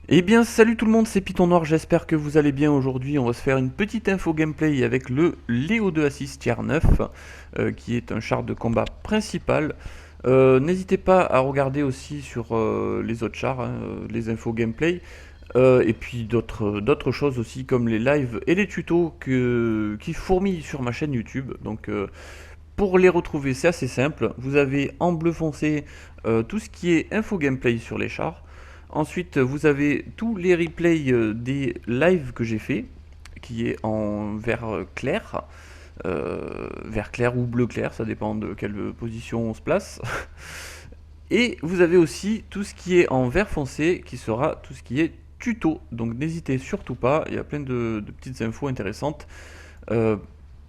Eh bien salut tout le monde, c'est Python Noir, j'espère que vous allez bien aujourd'hui. On va se faire une petite info gameplay avec le Léo 2 Assis Tier 9, qui est un char de combat principal. N'hésitez pas à regarder aussi sur les autres chars, hein, les infos gameplay, et puis d'autres choses aussi comme les lives et les tutos qui fourmillent sur ma chaîne YouTube. Donc pour les retrouver c'est assez simple, vous avez en bleu foncé tout ce qui est info gameplay sur les chars. Ensuite, vous avez tous les replays des lives que j'ai fait, qui est en vert clair ou bleu clair, ça dépend de quelle position on se place. Et vous avez aussi tout ce qui est en vert foncé, qui sera tout ce qui est tuto. Donc n'hésitez surtout pas, il y a plein de petites infos intéressantes euh,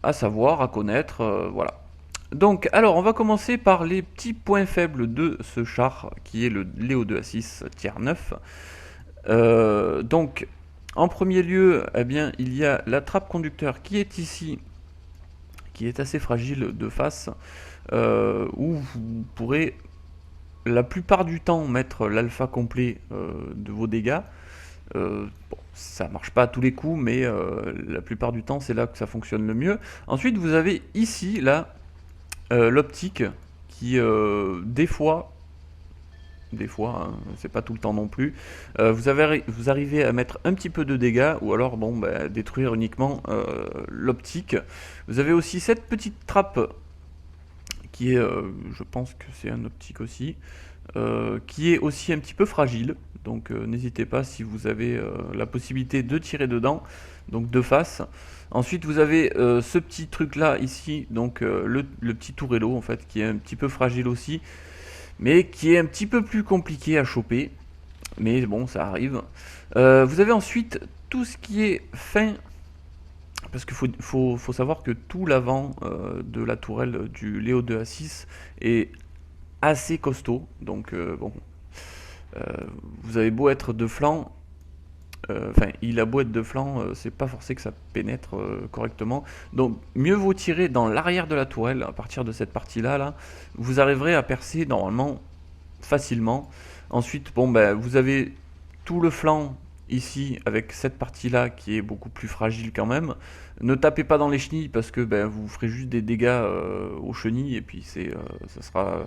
à savoir, à connaître, voilà. Donc, alors, on va commencer par les petits points faibles de ce char, qui est le Léo 2 A6 Tier 9. Donc, en premier lieu, eh bien, il y a la trappe conducteur qui est ici, qui est assez fragile de face, où vous pourrez la plupart du temps mettre l'alpha complet de vos dégâts. Bon, ça marche pas à tous les coups, mais la plupart du temps, c'est là que ça fonctionne le mieux. Ensuite, vous avez ici, là, l'optique qui, des fois, hein, c'est pas tout le temps non plus, vous arrivez à mettre un petit peu de dégâts ou alors bon, bah, détruire uniquement l'optique. Vous avez aussi cette petite trappe qui est, je pense que c'est un optique aussi, qui est aussi un petit peu fragile. Donc n'hésitez pas si vous avez la possibilité de tirer dedans, donc de face. Ensuite vous avez ce petit truc là ici, donc le petit tourello en fait, qui est un petit peu fragile aussi, mais qui est un petit peu plus compliqué à choper. Mais bon, ça arrive. Vous avez ensuite tout ce qui est fin, parce qu'il faut savoir que tout l'avant de la tourelle du Léo 2A6 est assez costaud. Donc bon, euh, vous avez beau être de flanc, enfin il a beau être de flanc, c'est pas forcé que ça pénètre correctement. Donc mieux vaut tirer dans l'arrière de la tourelle à partir de cette partie là, vous arriverez à percer normalement facilement. Ensuite, bon ben vous avez tout le flanc ici avec cette partie là qui est beaucoup plus fragile quand même. Ne tapez pas dans les chenilles parce que ben, vous ferez juste des dégâts aux chenilles et puis ça sera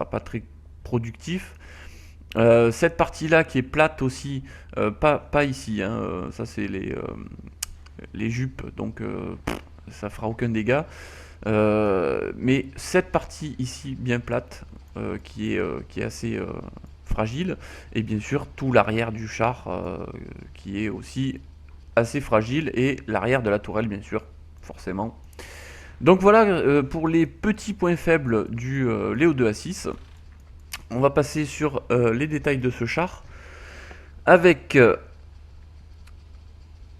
pas très productif. Cette partie-là qui est plate aussi, pas ici, hein, ça c'est les jupes, donc ça fera aucun dégât. Mais cette partie ici bien plate, qui est assez fragile, et bien sûr tout l'arrière du char qui est aussi assez fragile, et l'arrière de la tourelle bien sûr, forcément. Donc voilà pour les petits points faibles du Léo 2A6. On va passer sur les détails de ce char, avec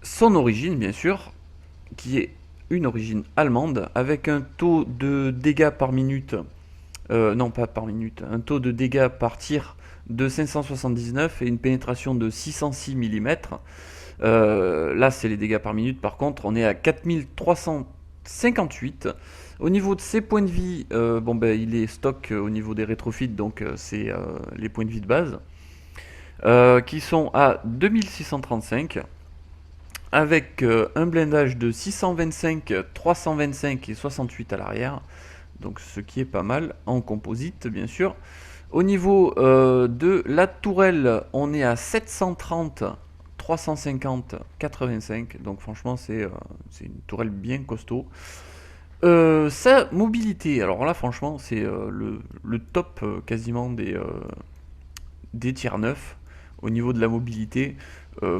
son origine bien sûr, qui est une origine allemande, avec un taux de dégâts par minute, non pas par minute, un taux de dégâts par tir de 579 et une pénétration de 606 mm. Là c'est les dégâts par minute, par contre on est à 4358. Au niveau de ses points de vie, bon ben il est stock au niveau des rétrofits, donc c'est les points de vie de base, qui sont à 2635, avec un blindage de 625, 325 et 68 à l'arrière, donc ce qui est pas mal en composite bien sûr. Au niveau de la tourelle, on est à 730, 350, 85, donc franchement c'est une tourelle bien costaud. Sa mobilité, alors là franchement c'est le top quasiment des tiers 9 au niveau de la mobilité.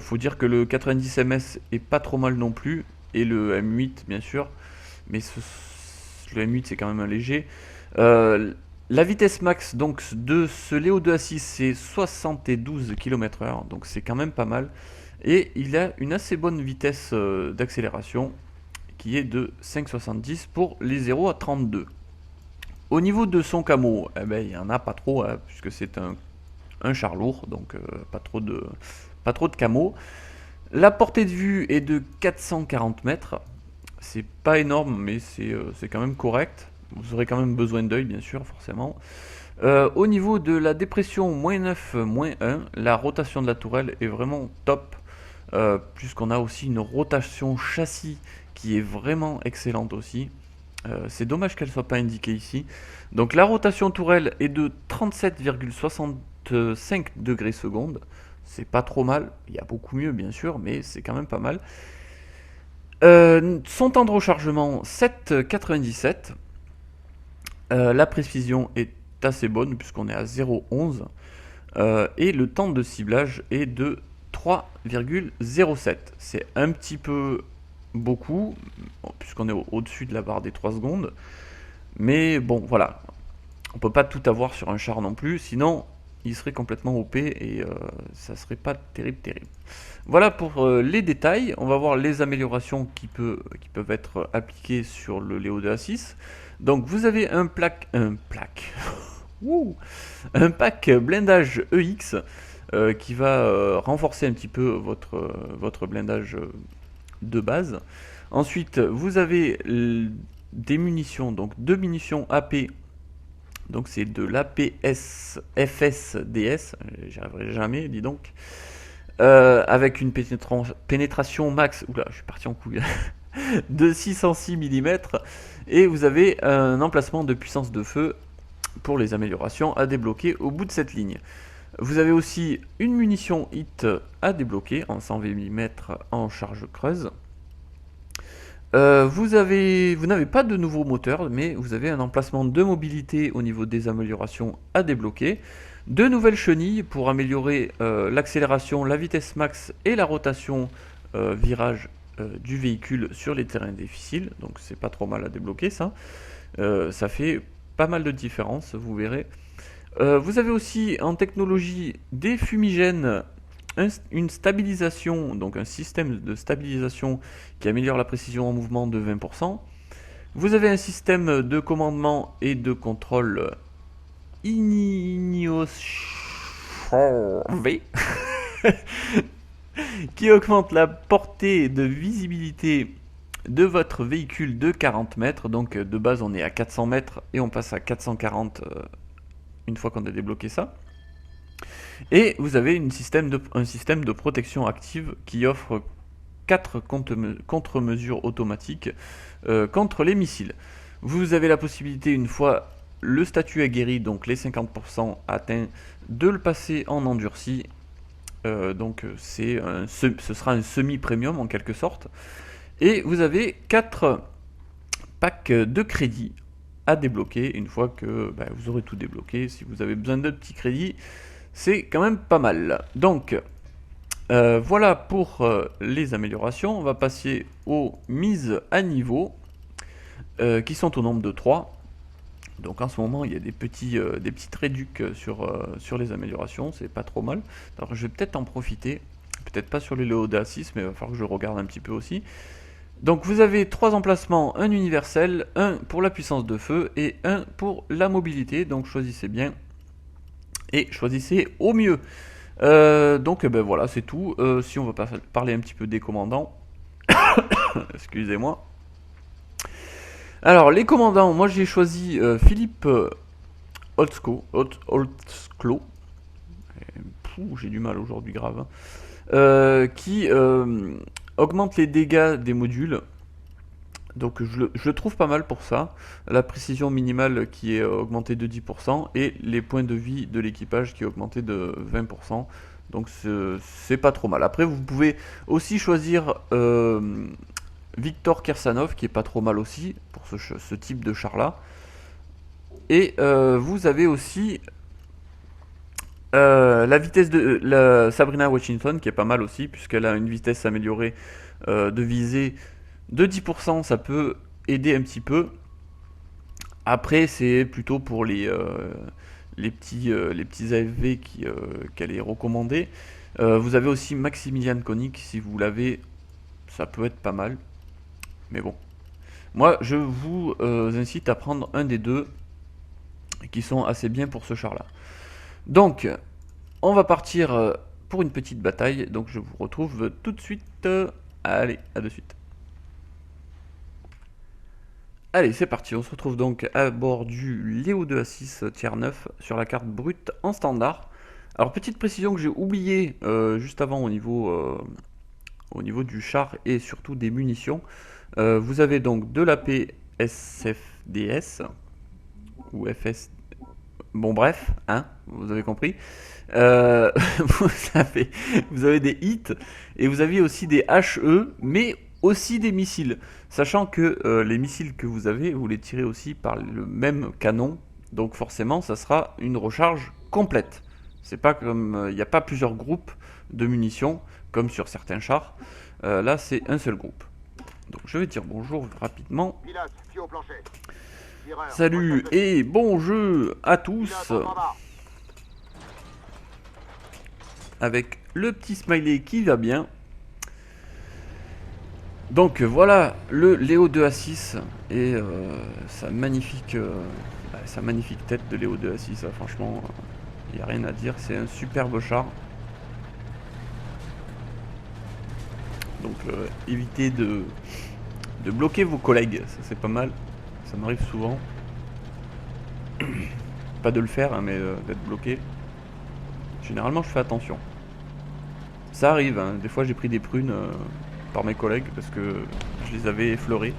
Faut dire que le 90 ms est pas trop mal non plus, et le M8 bien sûr, mais le M8 c'est quand même un léger. La vitesse max donc de ce Léo 2A6 c'est 72 km/h, donc c'est quand même pas mal. Et il a une assez bonne vitesse d'accélération qui est de 5,70 pour les 0 à 32. Au niveau de son camo, eh ben, il n'y en a pas trop, hein, puisque c'est un char lourd, donc pas trop de camo. La portée de vue est de 440 mètres. C'est pas énorme, mais c'est quand même correct. Vous aurez quand même besoin d'œil, bien sûr, forcément. Au niveau de la dépression -9, -1, la rotation de la tourelle est vraiment top, puisqu'on a aussi une rotation châssis qui est vraiment excellente aussi. C'est dommage qu'elle soit pas indiquée ici. Donc la rotation tourelle est de 37,65 degrés secondes. C'est pas trop mal. Il y a beaucoup mieux bien sûr, mais c'est quand même pas mal. Son temps de rechargement 7,97. La précision est assez bonne puisqu'on est à 0,11. Et le temps de ciblage est de 3,07. C'est un petit peu beaucoup, puisqu'on est au-dessus de la barre des 3 secondes. Mais bon, voilà. On peut pas tout avoir sur un char non plus, sinon il serait complètement OP et ça serait pas terrible terrible. Voilà pour les détails. On va voir les améliorations qui peuvent être appliquées sur le Léo 2A6. Donc vous avez un un pack blindage EX qui va renforcer un petit peu votre blindage de base. Ensuite, vous avez des munitions, donc deux munitions AP. Donc c'est de l'APS FSDS, j'y arriverai jamais, dis donc. Avec une pénétration max, oula, je suis parti en couille, de 606 mm. Et vous avez un emplacement de puissance de feu pour les améliorations à débloquer au bout de cette ligne. Vous avez aussi une munition hit à débloquer en 120 mm en charge creuse. Vous n'avez pas de nouveau moteur, mais vous avez un emplacement de mobilité au niveau des améliorations à débloquer. Deux nouvelles chenilles pour améliorer l'accélération, la vitesse max et la rotation virage du véhicule sur les terrains difficiles. Donc c'est pas trop mal à débloquer ça. Ça fait pas mal de différence, vous verrez. Vous avez aussi en technologie des fumigènes, une stabilisation, donc un système de stabilisation qui améliore la précision en mouvement de 20%. Vous avez un système de commandement et de contrôle Ineos V qui augmente la portée de visibilité de votre véhicule de 40 mètres. Donc de base on est à 400 mètres et on passe à 440 une fois qu'on a débloqué ça. Et vous avez un système de protection active qui offre 4 contre-mesures automatiques contre les missiles. Vous avez la possibilité, une fois le statut aguerri, donc les 50% atteints, de le passer en endurci. Donc ce sera un semi-premium en quelque sorte. Et vous avez 4 packs de crédits à débloquer une fois que vous aurez tout débloqué. Si vous avez besoin de petits crédits, c'est quand même pas mal. Donc voilà pour les améliorations. On va passer aux mises à niveau qui sont au nombre de 3. Donc en ce moment il y a des petites réducs sur les améliorations, c'est pas trop mal. Alors je vais peut-être en profiter, peut-être pas sur les Léo DA6, mais il va falloir que je regarde un petit peu aussi. Donc vous avez 3 emplacements, un universel, un pour la puissance de feu et un pour la mobilité. Donc choisissez bien et choisissez au mieux. Donc voilà, c'est tout. Si on va parler un petit peu des commandants, excusez-moi. Alors les commandants, moi j'ai choisi Philippe Holtzclaw. J'ai du mal aujourd'hui, grave. Qui augmente les dégâts des modules. Donc je le trouve pas mal pour ça. La précision minimale qui est augmentée de 10% et les points de vie de l'équipage qui est augmenté de 20%. Donc c'est pas trop mal. Après vous pouvez aussi choisir Viktor Kirsanov qui est pas trop mal aussi pour ce type de char là. Et vous avez aussi la vitesse de la Sabrina Washington qui est pas mal aussi puisqu'elle a une vitesse améliorée de visée de 10%, ça peut aider un petit peu. Après c'est plutôt pour les petits AFV qu'elle est recommandée. Vous avez aussi Maximilian Koenig si vous l'avez, ça peut être pas mal. Mais bon, moi je vous incite à prendre un des deux qui sont assez bien pour ce char là. Donc on va partir pour une petite bataille, donc je vous retrouve tout de suite. Allez, à de suite. Allez, c'est parti, on se retrouve donc à bord du Léo 2A6 tier 9 sur la carte brute en standard. Alors, petite précision que j'ai oublié juste avant au niveau du char et surtout des munitions. Vous avez donc de l'AP SFDS ou FS. Bon, bref, hein, vous avez compris. Euh, vous, avez, vous avez des hits et vous avez aussi des HE, mais aussi des missiles. Sachant que les missiles que vous les tirez aussi par le même canon. Donc forcément, ça sera une recharge complète. C'est pas comme il n'y a pas plusieurs groupes de munitions comme sur certains chars. Là, c'est un seul groupe. Donc je vais dire bonjour rapidement. Pilote, pied au plancher. Tireur, Salut poste de et bon jeu à tous. pilote en bas. Avec le petit smiley qui va bien. Donc voilà le Léo 2A6 et sa magnifique tête de Léo 2A6. Franchement, il n'y a rien à dire, c'est un superbe char. Donc évitez de bloquer vos collègues, ça c'est pas mal, ça m'arrive souvent. Pas de le faire, hein, mais d'être bloqué. Généralement je fais attention. Ça arrive, hein. Des fois j'ai pris des prunes par mes collègues parce que je les avais effleurés.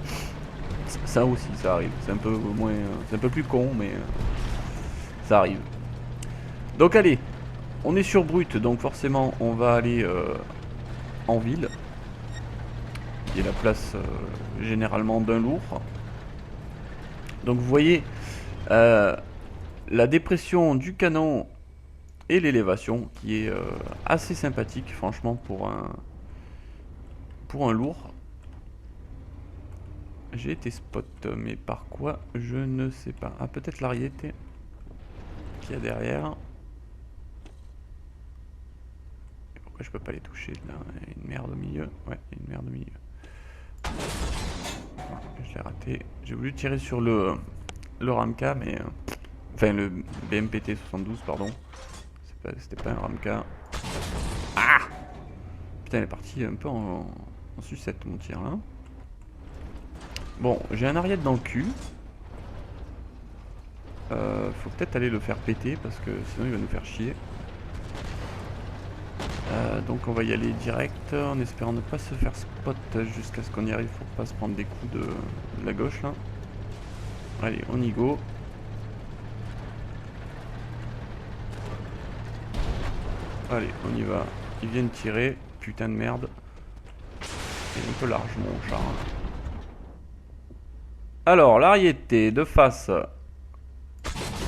Ça aussi, ça arrive. C'est un peu moins, c'est un peu plus con, mais ça arrive. Donc allez, on est sur brut, donc forcément on va aller en ville. Il y a la place généralement d'un lourd. Donc vous voyez la dépression du canon et l'élévation qui est assez sympathique, franchement, pour un lourd. J'ai été spot, mais par quoi je ne sais pas. Ah, peut-être l'ariété qu'il y a derrière. Et pourquoi je peux pas les toucher là? Il y a une merde au milieu. Ouais, il y a une merde au milieu. Je l'ai raté. J'ai voulu tirer sur le Ramka, mais enfin le BMPT 72, pardon. C'était pas un Ramka. Ah! Putain, elle est partie un peu en sucette mon tir là. Bon, j'ai un ariette dans le cul. Faut peut-être aller le faire péter parce que sinon il va nous faire chier. Donc on va y aller direct en espérant ne pas se faire spot jusqu'à ce qu'on y arrive pour pas se prendre des coups de la gauche là. Allez, on y go. Allez, on y va. Ils viennent tirer. Putain de merde. Il est un peu large mon char. Alors, l'ariété de face.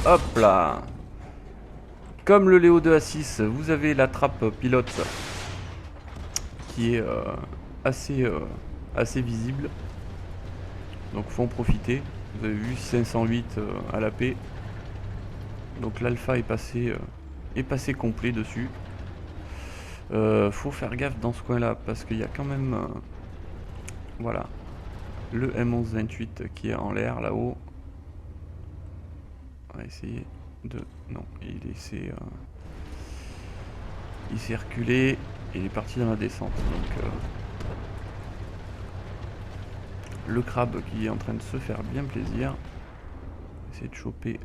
Hop là. Comme le Léo 2A6, vous avez la trappe pilote qui est assez visible. Donc faut en profiter. Vous avez vu 508 à la paix. Donc l'alpha est passé complet dessus. Faut faire gaffe dans ce coin là parce qu'il y a quand même voilà le M1128 qui est en l'air là-haut. On va essayer de... Non, il s'est reculé et il est parti dans la descente. Donc le crabe qui est en train de se faire bien plaisir. Essayer de choper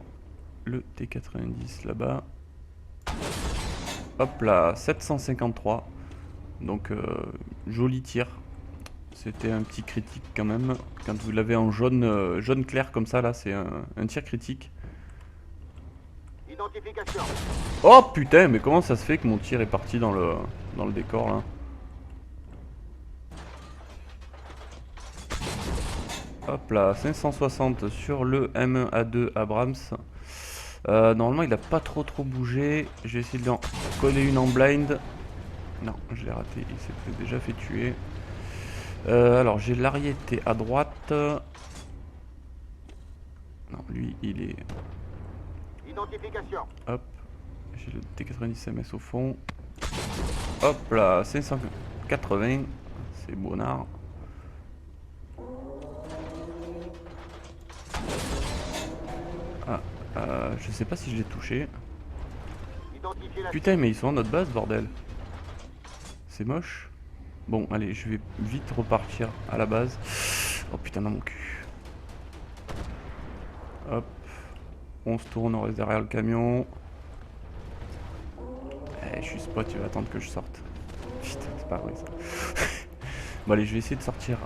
le T90 là-bas. Hop là, 753. Donc joli tir. C'était un petit critique quand même. Quand vous l'avez en jaune clair comme ça là, c'est un tir critique. Identification. Oh putain, mais comment ça se fait que mon tir est parti dans le décor là? Hop là, 560 sur le M1A2 Abrams. Normalement il a pas trop bougé. Je vais essayer de lui en coller une en blind. Non, je l'ai raté, il s'est déjà fait tuer. Alors j'ai l'ariété à droite. Non, lui il est... Identification. Hop, j'ai le T90 MS au fond. Hop là, 580. C'est bonnard. Ah, je sais pas si je l'ai touché. Putain, mais ils sont en notre base, bordel. C'est moche. Bon, allez, je vais vite repartir à la base. Oh putain, dans mon cul. Hop. On se tourne, on reste derrière le camion. Je suis spot, tu vas attendre que je sorte. Putain, c'est pas vrai ça. Bon allez, je vais essayer de sortir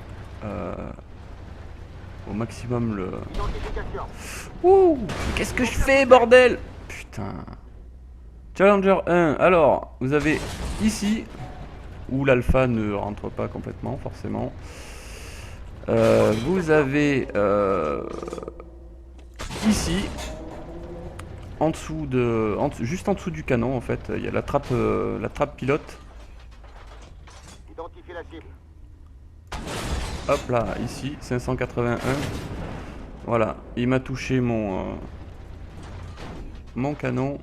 au maximum le... Identification. Ouh, qu'est-ce que je fais, bordel? Putain. Challenger 1, alors, vous avez ici, où l'alpha ne rentre pas complètement, forcément. Vous avez ici, en dessous de, juste en dessous du canon, en fait, il y a la trappe pilote. Identifiez la cible. Hop là, ici, 581. Voilà, il m'a touché mon canon.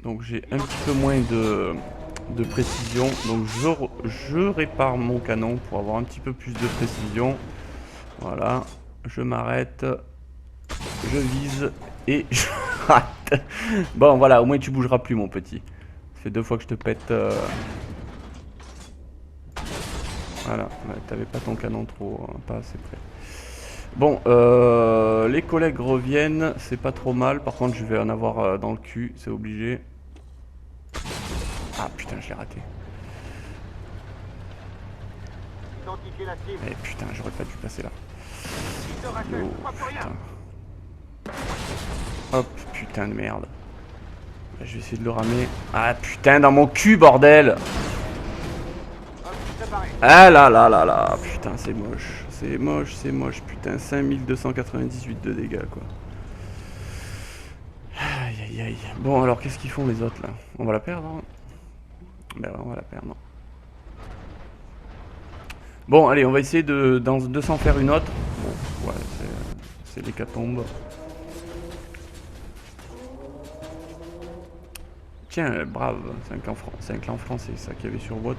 Donc j'ai un petit peu moins de précision. Donc je répare mon canon pour avoir un petit peu plus de précision. Voilà, je m'arrête. Je vise et je rate. Bon voilà, au moins tu bougeras plus mon petit. Ça fait 2 fois que je te pète. Voilà, ouais, t'avais pas ton canon trop, pas assez près. Bon, les collègues reviennent, c'est pas trop mal. Par contre, je vais en avoir dans le cul, c'est obligé. Ah putain, je l'ai raté. Identifiez la cible. Eh putain, j'aurais pas dû passer là. Il te rachète. Oh, Pas plus rien. putain. Hop, putain de merde. Je vais essayer de le ramer. Ah putain, dans mon cul, bordel! Hop, préparé. Ah là là là là, putain, c'est moche. C'est moche, putain. 5298 de dégâts, quoi. Aïe aïe aïe. Bon, alors qu'est-ce qu'ils font les autres là? On va la perdre, hein? Ben ouais, on va la perdre. Bon, allez, on va essayer de s'en faire une autre. Bon, ouais, c'est l'hécatombe. Tiens, brave, c'est un clan français, ça, qu'il y avait sur Watt.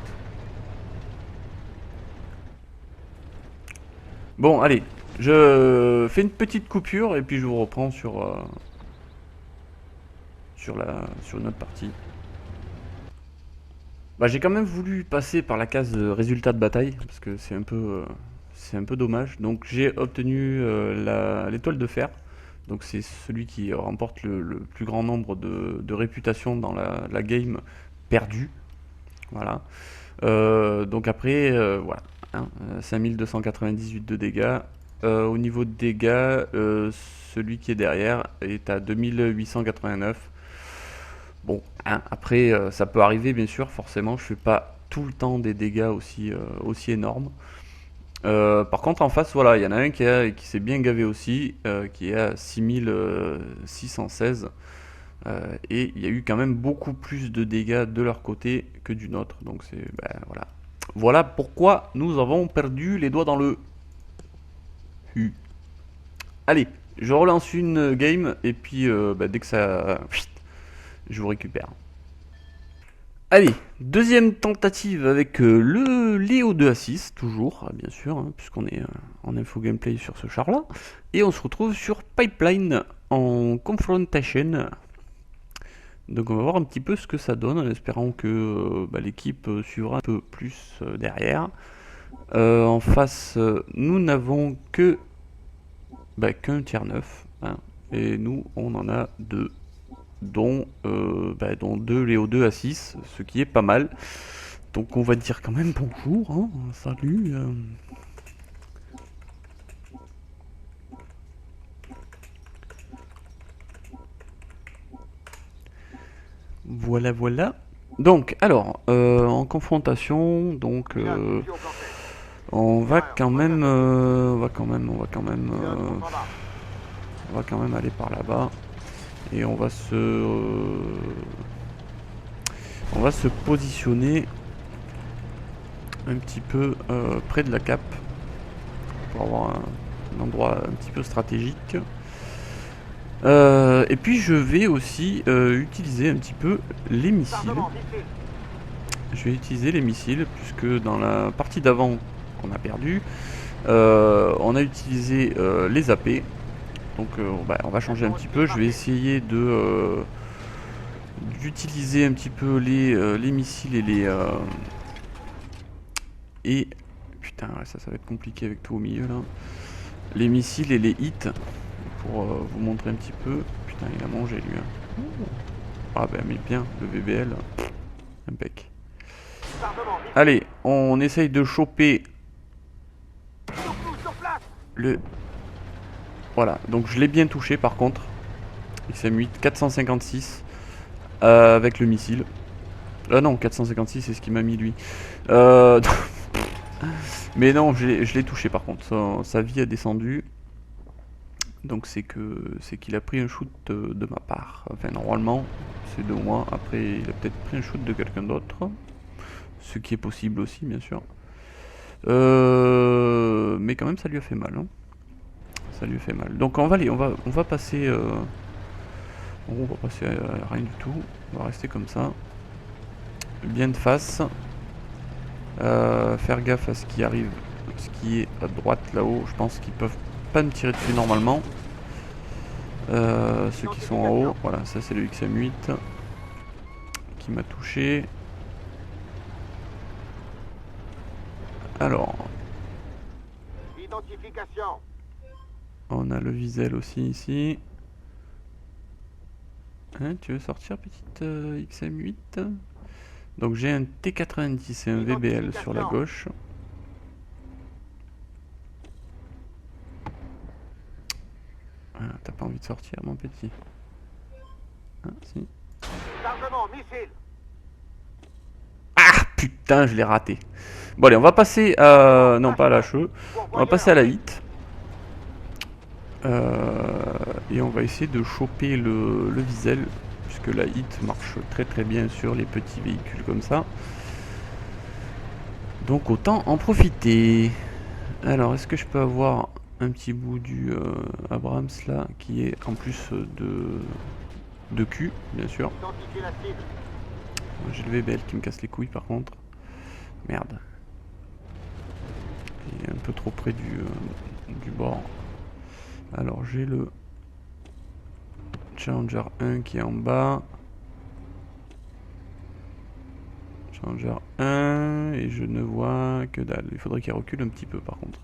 Bon, allez, je fais une petite coupure et puis je vous reprends sur une autre partie. Bah, j'ai quand même voulu passer par la case résultat de bataille parce que c'est un peu dommage. Donc j'ai obtenu l'étoile de fer. Donc c'est celui qui remporte le plus grand nombre de réputations dans la game perdue. Voilà. Donc après, voilà. Hein, 5298 de dégâts. Au niveau de dégâts, celui qui est derrière est à 2889. Bon, hein, après, ça peut arriver, bien sûr, forcément, je fais pas tout le temps des dégâts aussi énormes. Par contre, en face, voilà, il y en a un qui s'est bien gavé aussi, qui est à 6616. Et il y a eu quand même beaucoup plus de dégâts de leur côté que du nôtre. Donc c'est, ben, voilà. Voilà pourquoi nous avons perdu les doigts dans le U. Allez, je relance une game et puis ben, dès que ça... je vous récupère. Allez, deuxième tentative avec le Léo 2A6, toujours, bien sûr, hein, puisqu'on est en info gameplay sur ce char là. Et on se retrouve sur Pipeline en Confrontation. Donc on va voir un petit peu ce que ça donne, en espérant que bah, l'équipe suivra un peu plus derrière. En face, nous n'avons que qu'un tiers 9, hein, et nous on en a deux. Dont 2 Léo 2 à 6, ce qui est pas mal. Donc on va dire quand même bonjour, hein, salut. Voilà, voilà. Donc, alors, en confrontation, donc, on va quand même aller par là-bas. Et on va se positionner un petit peu près de la cape pour avoir un endroit un petit peu stratégique. Et puis je vais aussi utiliser un petit peu les missiles. Je vais utiliser les missiles puisque dans la partie d'avant qu'on a perdu, on a utilisé les AP. Donc on va changer un petit peu. Je vais essayer d'utiliser un petit peu les missiles et putain, ça va être compliqué avec tout au milieu là. Les missiles et les hits pour vous montrer un petit peu. Putain, il a mangé lui. Hein. Ah bah mais bien, le VBL. Impec. Allez, on essaye de choper le... Voilà, donc je l'ai bien touché par contre. XM8, 456 avec le missile. Non, 456 c'est ce qu'il m'a mis lui. Mais non, je l'ai touché par contre. Sa vie a descendu. Donc c'est qu'il a pris un shoot de ma part. Enfin normalement c'est de moi. Après il a peut-être pris un shoot de quelqu'un d'autre. Ce qui est possible aussi bien sûr. Mais quand même ça lui a fait mal. Hein. Ça lui a fait mal. Donc on va passer. On va passer à rien du tout. On va rester comme ça. Bien de face. Faire gaffe à ce qui arrive. Ce qui est à droite là-haut. Je pense qu'ils peuvent pas me tirer dessus normalement. Ceux qui sont en haut, voilà, ça c'est le XM8 qui m'a touché. Alors, Identification. On a le Wiesel aussi ici. Hein, tu veux sortir petite XM8? Donc j'ai un T90 et un VBL sur la gauche. Ah, t'as pas envie de sortir mon petit? Ah si. Chargement, missile. Ah putain, je l'ai raté. Bon allez, on va passer à... Non pas à la cheveux. On va passer à la hit. Et on va essayer de choper le Wiesel. Puisque la hit marche très bien sur les petits véhicules comme ça. Donc autant en profiter. Alors est-ce que je peux avoir un petit bout du Abrams là qui est en plus de cul bien sûr. J'ai le VBL qui me casse les couilles par contre. Merde. Il est un peu trop près du bord. Alors j'ai le Challenger 1 qui est en bas. Challenger 1 et je ne vois que dalle. Il faudrait qu'il recule un petit peu par contre.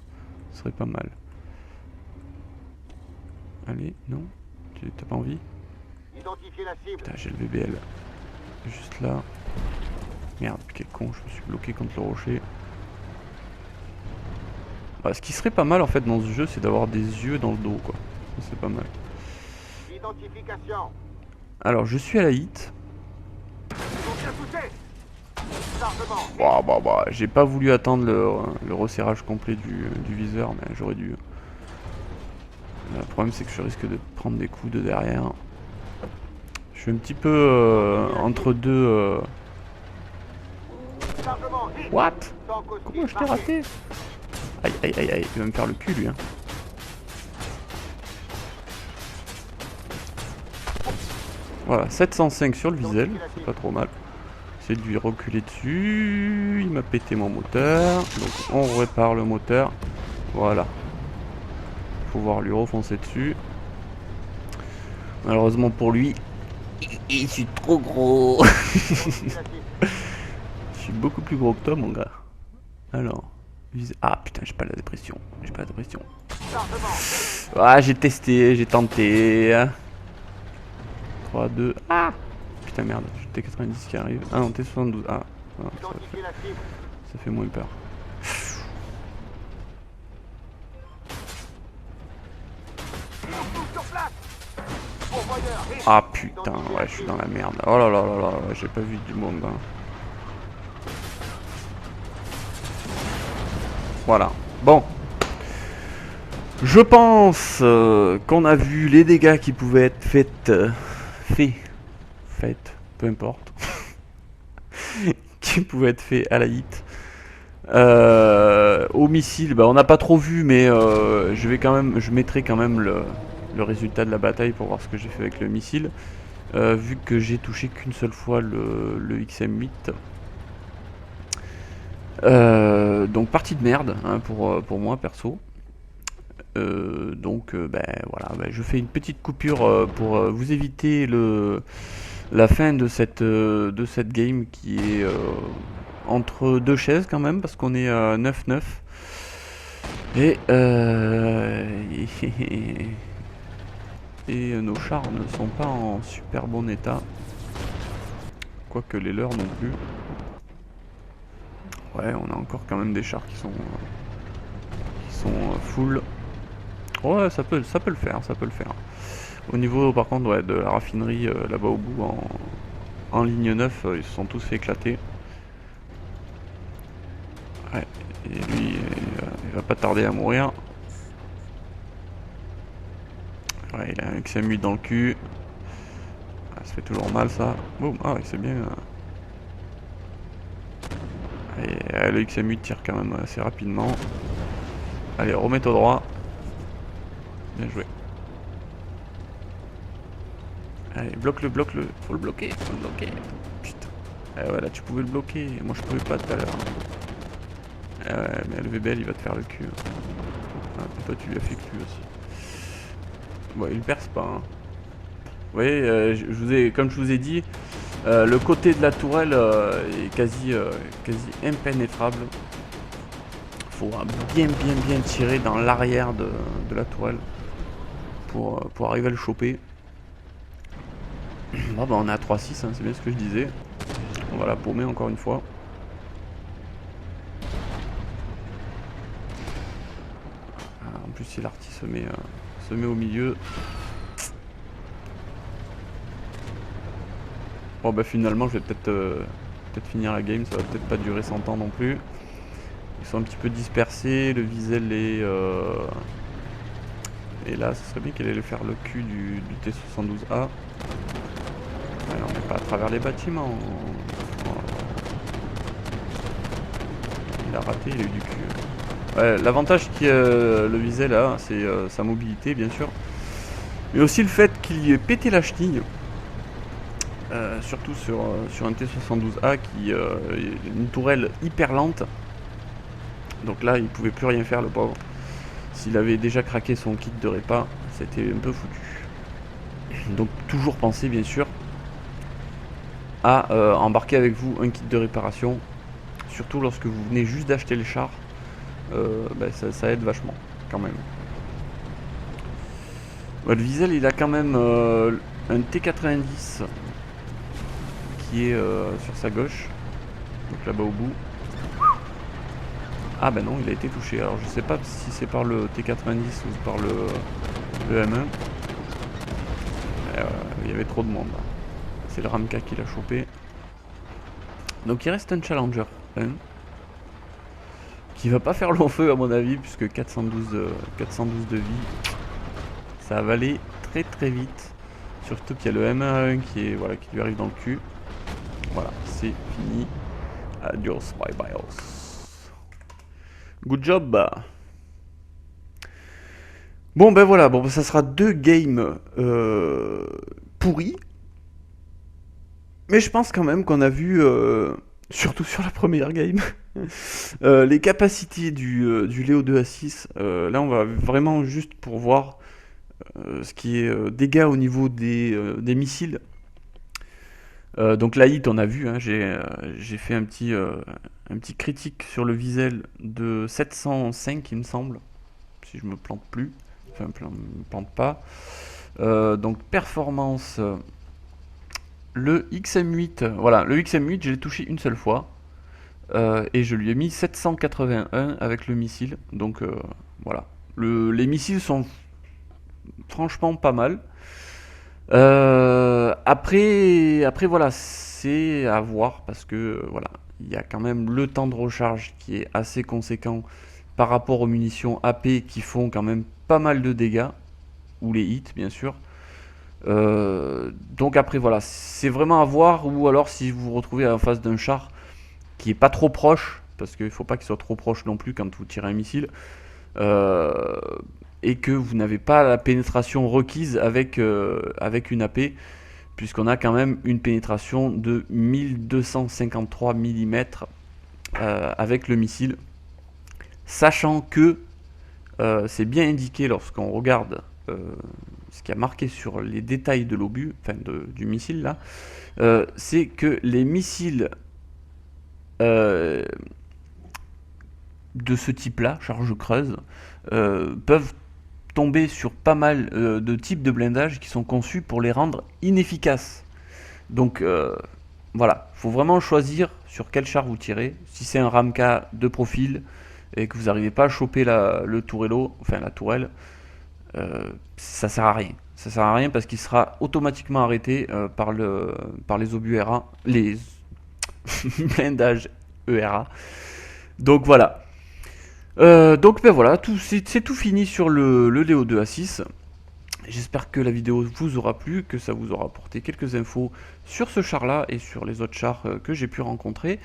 Ce serait pas mal. Allez, non? T'as pas envie? Putain, j'ai le VBL. Juste là. Merde, quel con, je me suis bloqué contre le rocher. Bah, ce qui serait pas mal en fait dans ce jeu, c'est d'avoir des yeux dans le dos quoi. C'est pas mal. Alors, je suis à la hit. Bah, j'ai pas voulu attendre le resserrage complet du viseur, mais j'aurais dû. Le problème c'est que je risque de prendre des coups de derrière. Je suis un petit peu entre deux... What? Comment je t'ai raté? Aïe, il va me faire le cul lui. Hein. Voilà, 705 sur le Wiesel, c'est pas trop mal. C'est de lui reculer dessus. Il m'a pété mon moteur. Donc on répare le moteur. Voilà. Pouvoir lui refoncer dessus. Malheureusement pour lui, je suis trop gros. Je suis beaucoup plus gros que toi mon gars. Alors, ah putain, j'ai pas la dépression. Ah, j'ai testé, j'ai tenté. 3, 2, ah putain merde, j'ai T90 qui arrive. Ah non, T72, ah non, ça fait moins peur. Ah putain, ouais, je suis dans la merde. Oh là là là là, j'ai pas vu du monde. Hein. Voilà. Bon. Je pense qu'on a vu les dégâts qui pouvaient être faits, peu importe, qui pouvaient être faits à la hit. Au missile, bah, on n'a pas trop vu, mais je mettrai quand même le résultat de la bataille pour voir ce que j'ai fait avec le missile. Vu que j'ai touché qu'une seule fois le XM8. Donc partie de merde hein, pour moi perso. Donc voilà, je fais une petite coupure pour vous éviter la fin de cette game qui est entre deux chaises quand même parce qu'on est à 9-9 et et nos chars ne sont pas en super bon état. Quoique les leurs non plus. Ouais, on a encore quand même des chars qui sont full. Ouais, ça peut le faire, ça peut le faire. Au niveau par contre ouais, de la raffinerie là-bas au bout en ligne 9, ils se sont tous fait éclater. Ouais, et lui il va pas tarder à mourir. Ouais, il a un XM8 dans le cul. Ah, ça fait toujours mal ça. Boum, ah oui, c'est bien. Et le XM8 tire quand même assez rapidement. Allez, remets au droit. Bien joué. Allez, bloque-le, bloque-le. Faut le bloquer, faut le bloquer. Putain. Ah ouais, là tu pouvais le bloquer. Moi je pouvais pas tout à l'heure. Ah ouais, mais le VBL il va te faire le cul. Ah, toi tu lui as fait le cul aussi. Bon, il perce pas. Hein. Vous voyez, comme je vous ai dit, le côté de la tourelle est quasi impénétrable. Faut bien tirer dans l'arrière de la tourelle pour arriver à le choper. Bon, bah, on est à 3-6, hein, c'est bien ce que je disais. On va la paumer encore une fois. Ah, en plus, si l'arty se met au milieu. Bon, bah finalement, je vais peut-être finir la game. Ça va peut-être pas durer 100 ans non plus. Ils sont un petit peu dispersés. Le Wiesel est. Et là, ce serait bien qu'elle allait faire le cul du T72A. Alors, on n'est pas à travers les bâtiments. Il a raté, il a eu du cul. Ouais, l'avantage qui le visait là, c'est sa mobilité bien sûr. Mais aussi le fait qu'il y ait pété la chenille. Surtout sur un T72A qui est une tourelle hyper lente. Donc là, il pouvait plus rien faire le pauvre. S'il avait déjà craqué son kit de répa, c'était un peu foutu. Donc toujours penser bien sûr à embarquer avec vous un kit de réparation. Surtout lorsque vous venez juste d'acheter le char, ça aide vachement quand même. Le Wiesel il a quand même un T90 qui est sur sa gauche, donc là-bas au bout. Ah ben non, il a été touché. Alors je sais pas si c'est par le T90 ou par le M1. Il y avait trop de monde. C'est le Ramka qui l'a chopé. Donc il reste un Challenger hein, qui va pas faire long feu à mon avis, puisque 412 de vie, ça va aller très vite. Surtout qu'il y a le M1 qui lui arrive dans le cul. Voilà, c'est fini. Adios, bye bye. Good job. Bon ben voilà, ça sera 2 games pourris. Mais je pense quand même qu'on a vu, surtout sur la première game, les capacités du Léo 2A6. Là on va vraiment juste pour voir ce qui est dégâts au niveau des missiles. Donc la hit on a vu, hein, j'ai fait un petit critique sur le Wiesel de 705 il me semble, si je me plante plus, enfin je me plante pas. Donc performance, le XM8, voilà, le XM8 je l'ai touché une seule fois et je lui ai mis 781 avec le missile, donc voilà. Les missiles sont franchement pas mal. Après voilà, c'est à voir parce que voilà, il y a quand même le temps de recharge qui est assez conséquent par rapport aux munitions AP qui font quand même pas mal de dégâts, ou les hits bien sûr. Donc après voilà, c'est vraiment à voir, ou alors si vous vous retrouvez en face d'un char qui est pas trop proche, parce qu'il faut pas qu'il soit trop proche non plus quand vous tirez un missile. Et que vous n'avez pas la pénétration requise avec une AP, puisqu'on a quand même une pénétration de 1253 mm avec le missile, sachant que c'est bien indiqué lorsqu'on regarde ce qui a marqué sur les détails de l'obus, enfin du missile là, c'est que les missiles de ce type là, charge creuse, peuvent tomber sur pas mal de types de blindage qui sont conçus pour les rendre inefficaces. Donc voilà, il faut vraiment choisir sur quel char vous tirez. Si c'est un Ramka de profil et que vous n'arrivez pas à choper le tourello, enfin la tourelle, ça sert à rien. Ça sert à rien parce qu'il sera automatiquement arrêté par les obus ERA, les blindages ERA. Donc voilà. Donc ben voilà, c'est tout fini sur le Léo 2A6. J'espère que la vidéo vous aura plu, que ça vous aura apporté quelques infos sur ce char là et sur les autres chars que j'ai pu rencontrer.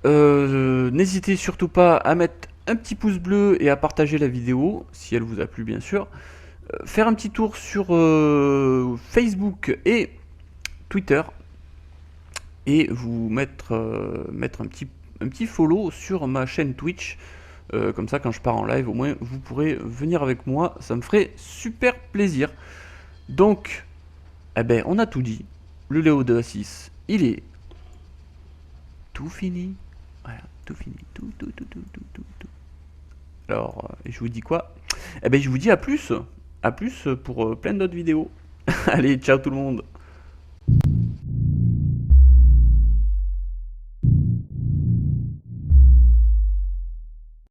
N'hésitez surtout pas à mettre un petit pouce bleu et à partager la vidéo si elle vous a plu bien sûr. Faire un petit tour sur Facebook et Twitter et vous mettre un petit follow sur ma chaîne Twitch. Comme ça, quand je pars en live, au moins vous pourrez venir avec moi, ça me ferait super plaisir. Donc, eh ben, on a tout dit. Le Léo 2A6, il est tout fini. Voilà, tout fini. Tout. Alors, je vous dis quoi? Eh ben, je vous dis à plus. À plus pour plein d'autres vidéos. Allez, ciao tout le monde.